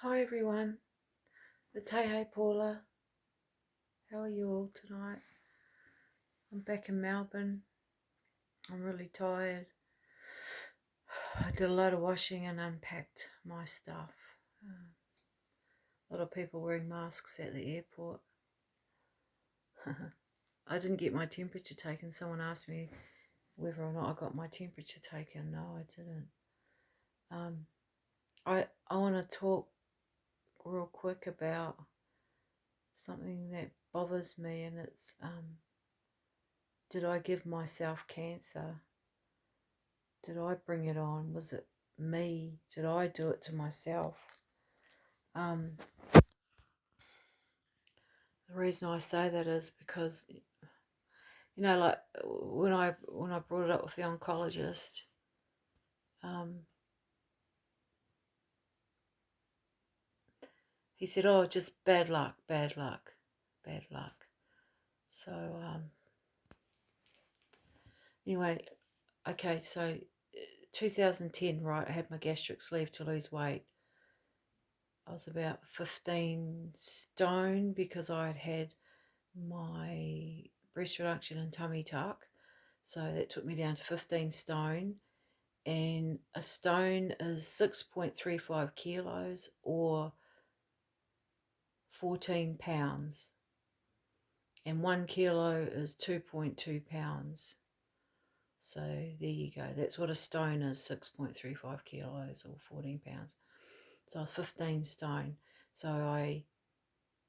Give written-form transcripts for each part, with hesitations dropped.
Hi everyone, it's Hey Paula. How are you all tonight? I'm back in Melbourne. I'm really tired. I did a load of washing and unpacked my stuff. A lot of people wearing masks at the airport. I didn't get my temperature taken. Someone asked me whether or not I got my temperature taken. No, I didn't. Um, I want to talk real quick about something that bothers me, and it's did I give myself cancer? Did I bring it on? Was it me? Did I do it to myself? Um, the reason I say that is because like when I brought it up with the oncologist, um, he said, "Oh, just bad luck, bad luck, bad luck." So anyway, okay, so 2010, right? I had my gastric sleeve to lose weight. I was about 15 stone because I had my breast reduction and tummy tuck. So that took me down to 15 stone. And a stone is 6.35 kilos or 14 pounds. And 1 kilo is 2.2 pounds. So there you go. That's what a stone is, 6.35 kilos or 14 pounds. So I was 15 stone. So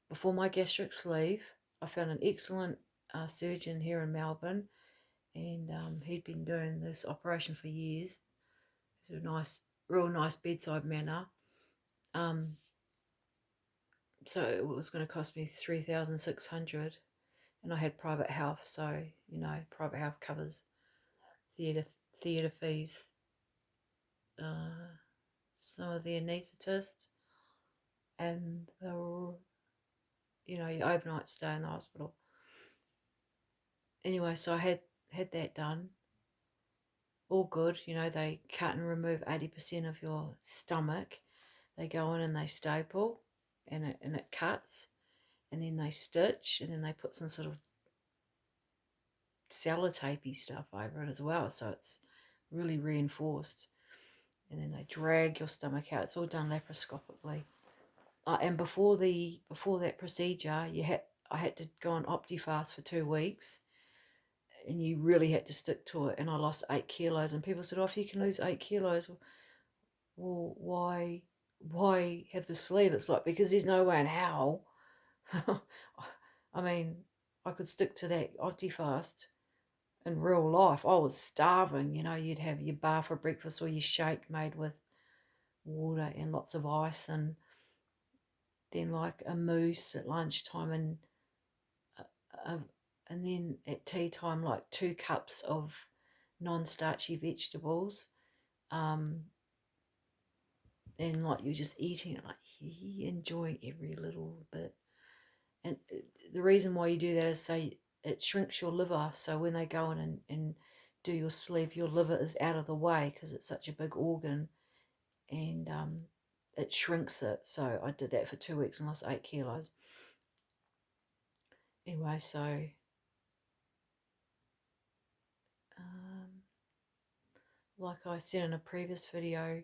before my gastric sleeve, I found an excellent surgeon here in Melbourne, and he'd been doing this operation for years. It was a real nice bedside manner. So it was going to cost me 3,600, and I had private health, so private health covers theatre fees, some of the anaesthetists, and your overnight stay in the hospital. Anyway, so I had that done. All good. They cut and remove 80% of your stomach. They go in and they staple, and it cuts, and then they stitch, and then they put some sort of sellotapey stuff over it as well, so it's really reinforced. And then they drag your stomach out. It's all done laparoscopically. And before that procedure, I had to go on Optifast for 2 weeks, and you really had to stick to it. And I lost 8 kilos. And people said, "Oh, if you can lose 8 kilos, well, why have the sleeve?" It's like, because there's no way in hell. I mean, I could stick to that Optifast in real life. I was starving. You'd have your bar for breakfast or your shake made with water and lots of ice, and then like a mousse at lunchtime, uh, and then at tea time like 2 cups of non-starchy vegetables, and like you're just eating it, like enjoying every little bit. And the reason why you do that is say it shrinks your liver, so when they go in and do your sleeve, your liver is out of the way because it's such a big organ, and it shrinks it. So I did that for 2 weeks and lost 8 kilos. Anyway, so like I said in a previous video,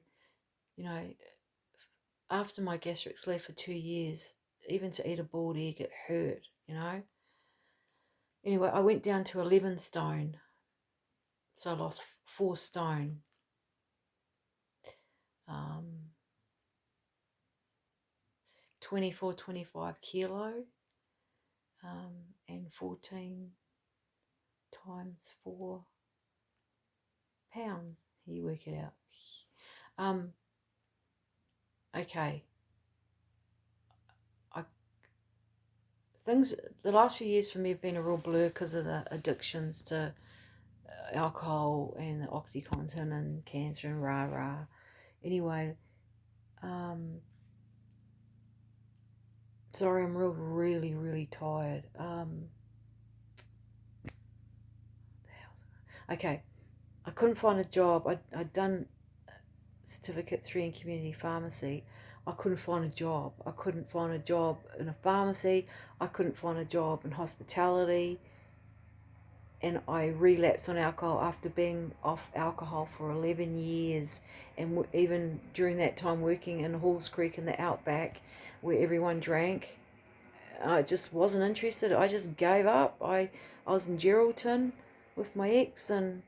after my gastric sleeve for 2 years, even to eat a boiled egg, it hurt. Anyway, I went down to 11 stone, so I lost 4 stone. 24, 25 kilo, and 14 times 4 pounds. You work it out. Okay. The last few years for me have been a real blur because of the addictions to alcohol and the OxyContin and cancer and rah-rah. Anyway, sorry, I'm really, really tired. Okay, I couldn't find a job. I'd done certificate 3 in community pharmacy. I couldn't find a job. I couldn't find a job in a pharmacy. I couldn't find a job in hospitality. And I relapsed on alcohol after being off alcohol for 11 years. And even during that time working in Halls Creek in the outback where everyone drank, I just wasn't interested. I just gave up. I was in Geraldton with my ex, and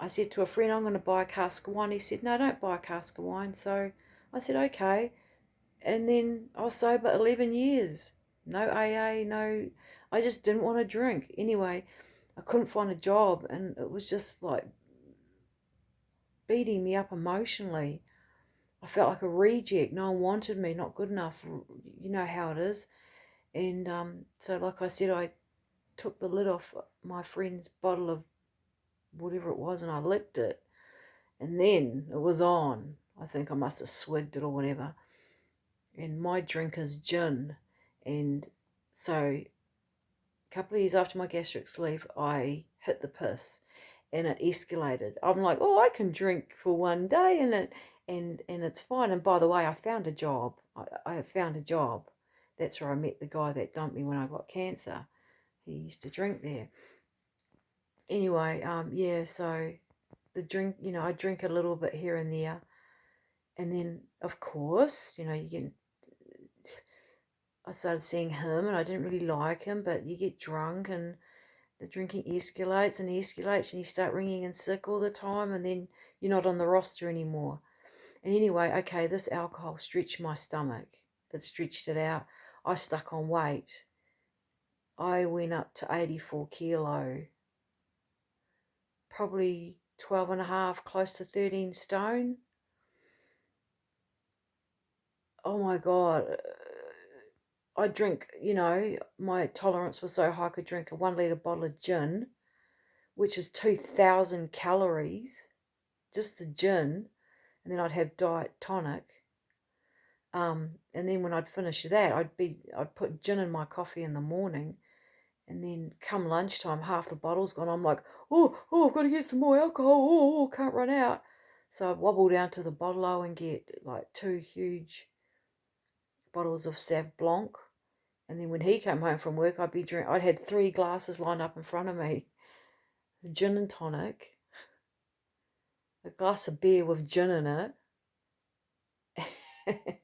I said to a friend, I'm going to buy a cask of wine. He said, no, don't buy a cask of wine. So I said, okay. And then I was sober 11 years. No AA, no, I just didn't want to drink. Anyway, I couldn't find a job, and it was just like beating me up emotionally. I felt like a reject. No one wanted me, not good enough. You know how it is. And so, like I said, I took the lid off my friend's bottle of whatever it was and I licked it. And then it was on. I think I must have swigged it or whatever. And my drink is gin. And so a couple of years after my gastric sleeve, I hit the piss and it escalated. I'm like, oh, I can drink for one day and it's fine. And by the way, I found a job. I found a job. That's where I met the guy that dumped me when I got cancer. He used to drink there. Anyway, yeah, so the drink, I drink a little bit here and there. And then, of course, I started seeing him and I didn't really like him, but you get drunk and the drinking escalates and escalates and you start ringing in sick all the time and then you're not on the roster anymore. And anyway, okay, this alcohol stretched my stomach. It stretched it out. I stuck on weight. I went up to 84 kilo, probably 12 and a half, close to 13 stone. Oh my God. I drink, my tolerance was so high I could drink a 1 litre bottle of gin, which is 2,000 calories, just the gin, and then I'd have diet tonic. And then when I'd finish that, I'd put gin in my coffee in the morning, and then come lunchtime, half the bottle's gone. I'm like, oh, I've got to get some more alcohol. Oh, can't run out. So I'd wobble down to the bottle and get like 2 huge bottles of Sauv Blanc. And then when he came home from work, I'd had 3 glasses lined up in front of me. Gin and tonic, a glass of beer with gin in it,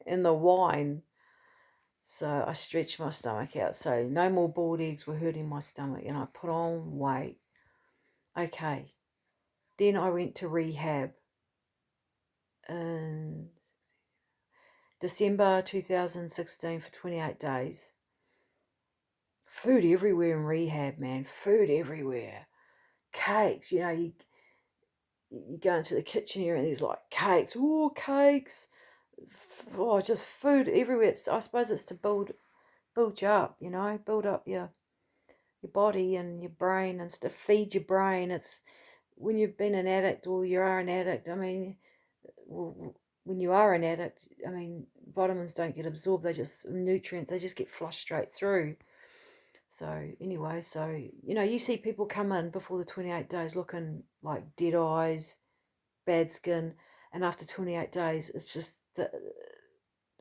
and the wine. So I stretched my stomach out. So no more boiled eggs were hurting my stomach, and I put on weight. Okay. Then I went to rehab in December 2016 for 28 days. Food everywhere in rehab, man. Food everywhere. Cakes, you go into the kitchen here and there's like cakes. Oh, cakes. Oh, just food everywhere. I suppose it's to build you up, build up your body and your brain and stuff, feed your brain. It's when you've been an addict or you are an addict, when you are an addict, vitamins don't get absorbed, nutrients, they just get flushed straight through. So anyway, you see people come in before the 28 days looking like dead eyes, bad skin, and after 28 days, it's just the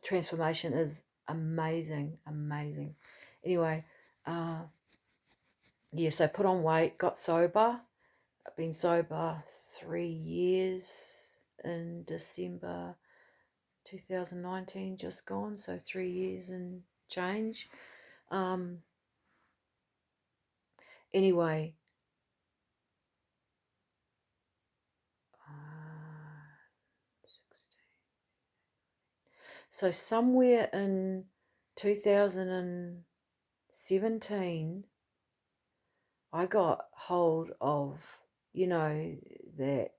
transformation is amazing. Anyway, so put on weight, got sober. I've been sober 3 years in December 2019, just gone, so 3 years and change. Anyway, so somewhere in 2017, I got hold of, that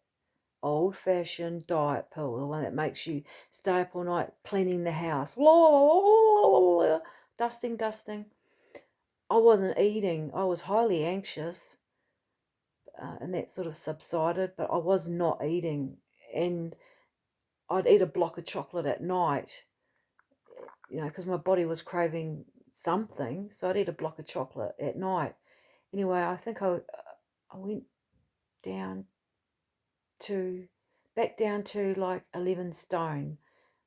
old-fashioned diet pill, the one that makes you stay up all night cleaning the house, dusting. I wasn't eating. I was highly anxious, and that sort of subsided, but I was not eating. And I'd eat a block of chocolate at night, because my body was craving something. So I'd eat a block of chocolate at night. Anyway, I think I went back down to like 11 stone.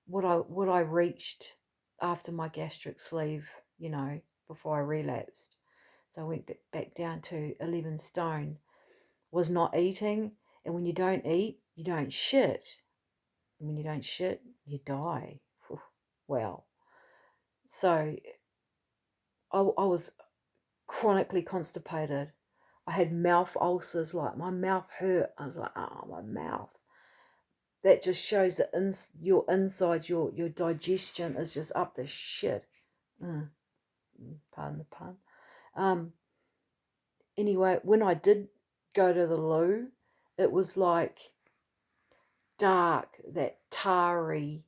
what I reached after my gastric sleeve, you know, before I relapsed. So I went back down to 11 stone, was not eating. And when you don't eat, you don't shit. And when you don't shit, you die. Whew. Well, so I was chronically constipated. I had mouth ulcers, like my mouth hurt. I was like, oh, my mouth. That just shows that your inside, your digestion is just up the shit. Pardon the pun. Anyway, when I did go to the loo, it was like dark, that tarry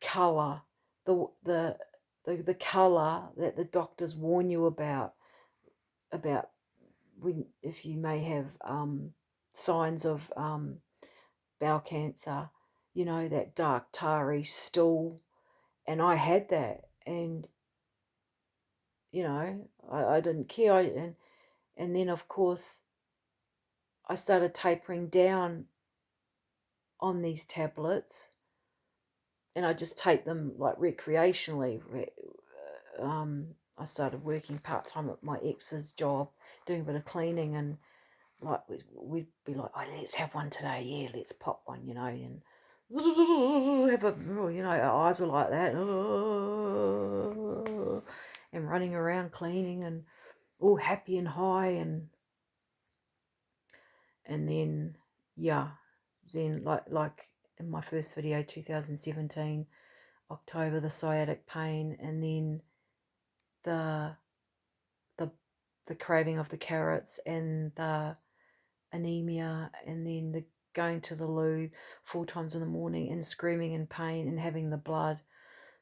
colour, the colour that the doctors warn you about when, if you may have signs of bowel cancer, you know, that dark tarry stool. And I had that, and you know, I didn't care. And then of course I started tapering down on these tablets, and I just take them like recreationally. I started working part-time at my ex's job, doing a bit of cleaning, and like we'd be like, oh, let's have one today, yeah, let's pop one, you know, and have a, you know, our eyes are like that, and running around cleaning and all happy and high. And then yeah, then like in my first video, 2017 October, the sciatic pain, and then the the the craving of the carrots, and the anemia, and then the going to the loo 4 times in the morning and screaming in pain and having the blood.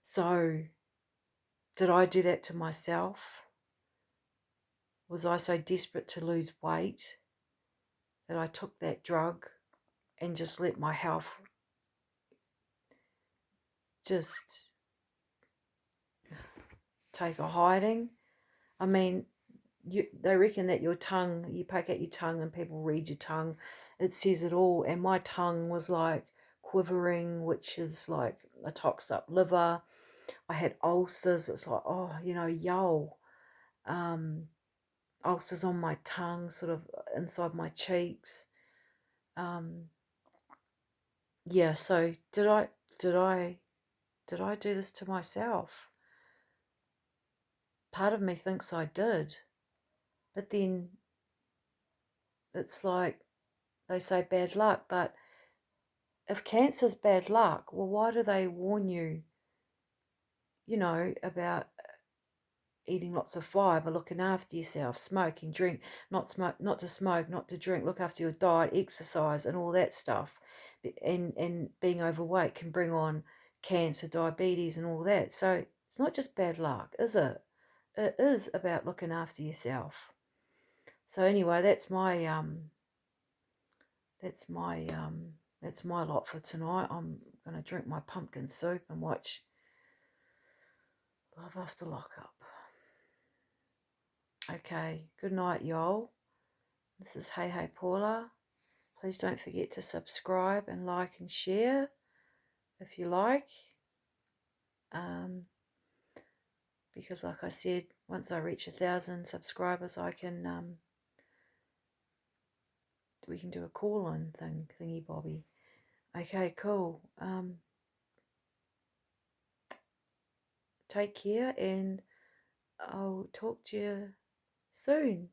So did I do that to myself? Was I so desperate to lose weight that I took that drug and just let my health just take a hiding? I mean, they reckon that your tongue, you poke out your tongue and people read your tongue, it says it all. And my tongue was like quivering, which is like a toxed up liver. I had ulcers. It's like, oh, you know, yo, ulcers on my tongue, sort of inside my cheeks. Yeah. So did I do this to myself? Part of me thinks I did, but then it's like they say bad luck. But if cancer's bad luck, well, why do they warn you, you know, about eating lots of fibre, looking after yourself, smoking, drink, not to smoke, not to drink, look after your diet, exercise, and all that stuff. And being overweight can bring on cancer, diabetes, and all that. So it's not just bad luck, is it? It is about looking after yourself. So anyway, that's my lot for tonight. I'm gonna drink my pumpkin soup and watch Love After Lockup. Okay, good night, y'all. This is Hey Hey Paula. Please don't forget to subscribe and like and share if you like. Because like I said, once I reach 1,000 subscribers, we can do a call-in thingy bobby. Okay, cool. Take care, and I'll talk to you soon.